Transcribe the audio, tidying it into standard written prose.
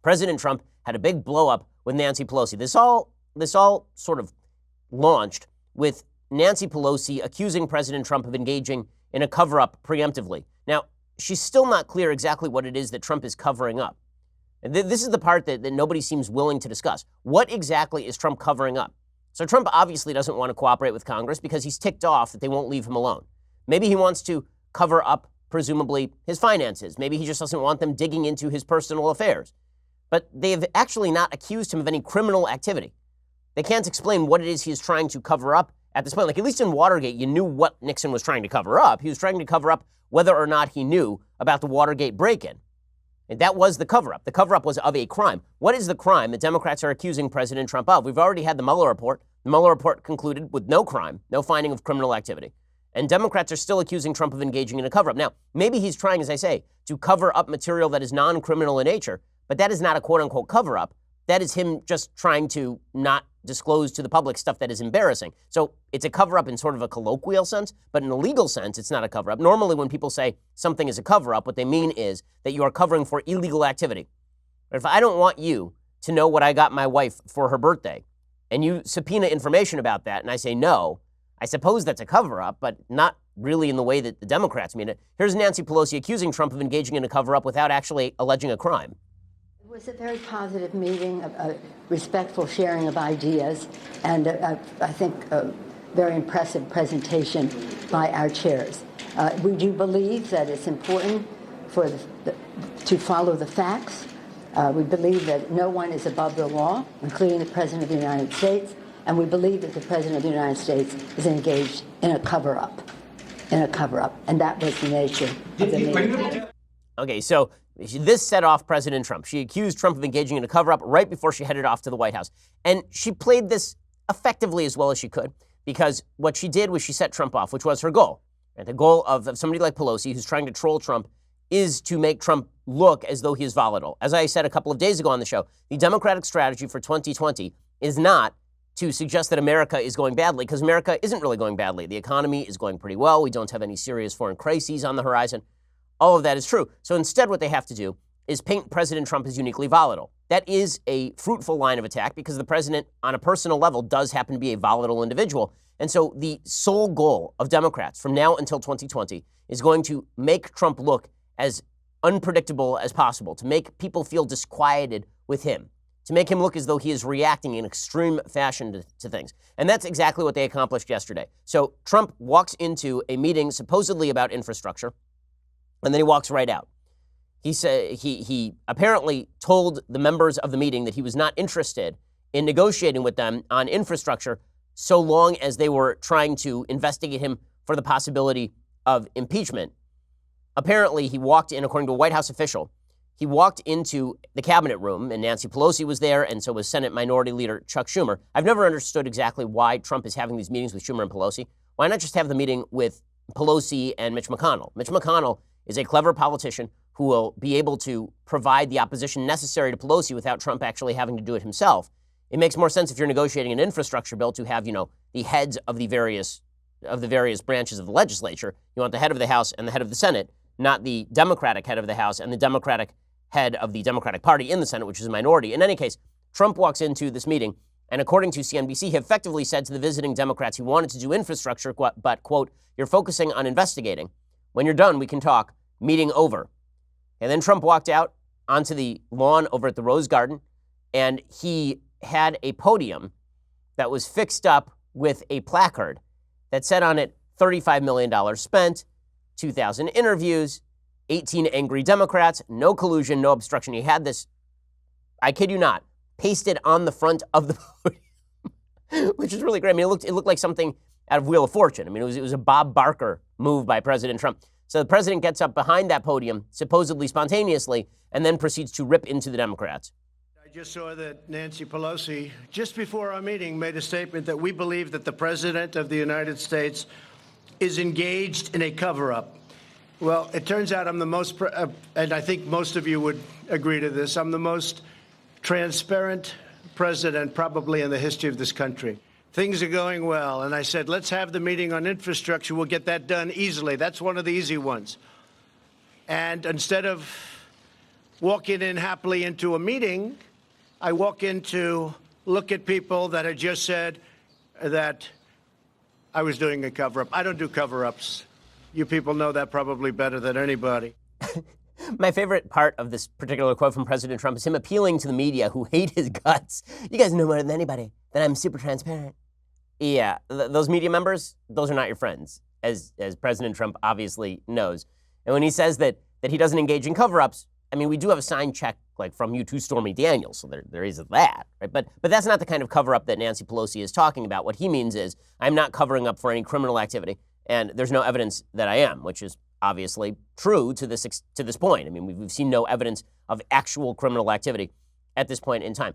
President Trump had a big blow up with Nancy Pelosi. This all sort of launched with Nancy Pelosi accusing President Trump of engaging in a cover-up preemptively. Now, she's still not clear exactly what it is that Trump is covering up. And this is the part that nobody seems willing to discuss. What exactly is Trump covering up? So Trump obviously doesn't want to cooperate with Congress because he's ticked off that they won't leave him alone. Maybe he wants to cover up, presumably, his finances. Maybe he just doesn't want them digging into his personal affairs. But they've actually not accused him of any criminal activity. They can't explain what it is he is trying to cover up at this point. Like, at least in Watergate, you knew what Nixon was trying to cover up. He was trying to cover up whether or not he knew about the Watergate break-in. And that was the cover-up. The cover-up was of a crime. What is the crime that Democrats are accusing President Trump of? We've already had the Mueller report. The Mueller report concluded with no crime, no finding of criminal activity. And Democrats are still accusing Trump of engaging in a cover-up. Now, maybe he's trying, as I say, to cover up material that is non-criminal in nature, but that is not a quote-unquote cover-up. That is him just trying to not disclose to the public stuff that is embarrassing. So it's a cover-up in sort of a colloquial sense, but in a legal sense, it's not a cover-up. Normally, when people say something is a cover-up, what they mean is that you are covering for illegal activity. But if I don't want you to know what I got my wife for her birthday, and you subpoena information about that, and I say no, I suppose that's a cover-up, but not really in the way that the Democrats mean it. Here's Nancy Pelosi accusing Trump of engaging in a cover-up without actually alleging a crime. It was a very positive meeting, a respectful sharing of ideas, and I think a very impressive presentation by our chairs. We do believe that it's important to follow the facts. We believe that no one is above the law, including the President of the United States, and we believe that the President of the United States is engaged in a cover-up, and that was the nature of the meeting. Okay, so this set off President Trump. She accused Trump of engaging in a cover-up right before she headed off to the White House. And she played this effectively as well as she could, because what she did was she set Trump off, which was her goal. And the goal of somebody like Pelosi, who's trying to troll Trump, is to make Trump look as though he is volatile. As I said a couple of days ago on the show, the Democratic strategy for 2020 is not to suggest that America is going badly, because America isn't really going badly. The economy is going pretty well. We don't have any serious foreign crises on the horizon. All of that is true. So instead, what they have to do is paint President Trump as uniquely volatile. That is a fruitful line of attack because the president, on a personal level, does happen to be a volatile individual. And so the sole goal of Democrats from now until 2020 is going to make Trump look as unpredictable as possible, to make people feel disquieted with him, to make him look as though he is reacting in extreme fashion to things. And that's exactly what they accomplished yesterday. So Trump walks into a meeting supposedly about infrastructure, and then he walks right out. He said he apparently told the members of the meeting that he was not interested in negotiating with them on infrastructure so long as they were trying to investigate him for the possibility of impeachment. Apparently, he walked in, according to a White House official, he walked into the cabinet room, and Nancy Pelosi was there, and so was Senate Minority Leader Chuck Schumer. I've never understood exactly why Trump is having these meetings with Schumer and Pelosi. Why not just have the meeting with Pelosi and Mitch McConnell? Mitch McConnell is a clever politician who will be able to provide the opposition necessary to Pelosi without Trump actually having to do it himself. It makes more sense if you're negotiating an infrastructure bill to have, the heads of the various branches of the legislature. You want the head of the House and the head of the Senate, not the Democratic head of the House and the Democratic head of the Democratic Party in the Senate, which is a minority. In any case, Trump walks into this meeting, and according to CNBC, he effectively said to the visiting Democrats he wanted to do infrastructure, but, quote, "You're focusing on investigating. When you're done, we can talk. Meeting over." And then Trump walked out onto the lawn over at the Rose Garden, and he had a podium that was fixed up with a placard that said on it, $35 million spent, 2,000 interviews, 18 angry Democrats, no collusion, no obstruction. He had this, I kid you not, pasted on the front of the podium, which is really great. I mean, it looked like something out of Wheel of Fortune. I mean, it was a Bob Barker move by President Trump. So the president gets up behind that podium, supposedly spontaneously, and then proceeds to rip into the Democrats. I just saw that Nancy Pelosi, just before our meeting, made a statement that we believe that the President of the United States is engaged in a cover-up. Well, it turns out I'm the most, and I think most of you would agree to this, I'm the most transparent president probably in the history of this country. Things are going well. And I said, let's have the meeting on infrastructure. We'll get that done easily. That's one of the easy ones. And instead of walking in happily into a meeting. I walk in to look at people that had just said that I was doing a cover-up. I don't do cover-ups. You people know that probably better than anybody. My favorite part of this particular quote from President Trump is him appealing to the media who hate his guts. You guys know more than anybody that I'm super transparent. Yeah, those media members, those are not your friends, as President Trump obviously knows. And when he says that he doesn't engage in cover-ups, I mean, we do have a signed check like from you to Stormy Daniels, so there is that, right? But that's not the kind of cover-up that Nancy Pelosi is talking about. What he means is I'm not covering up for any criminal activity, and there's no evidence that I am, which is obviously true to this point. I mean, we've seen no evidence of actual criminal activity at this point in time.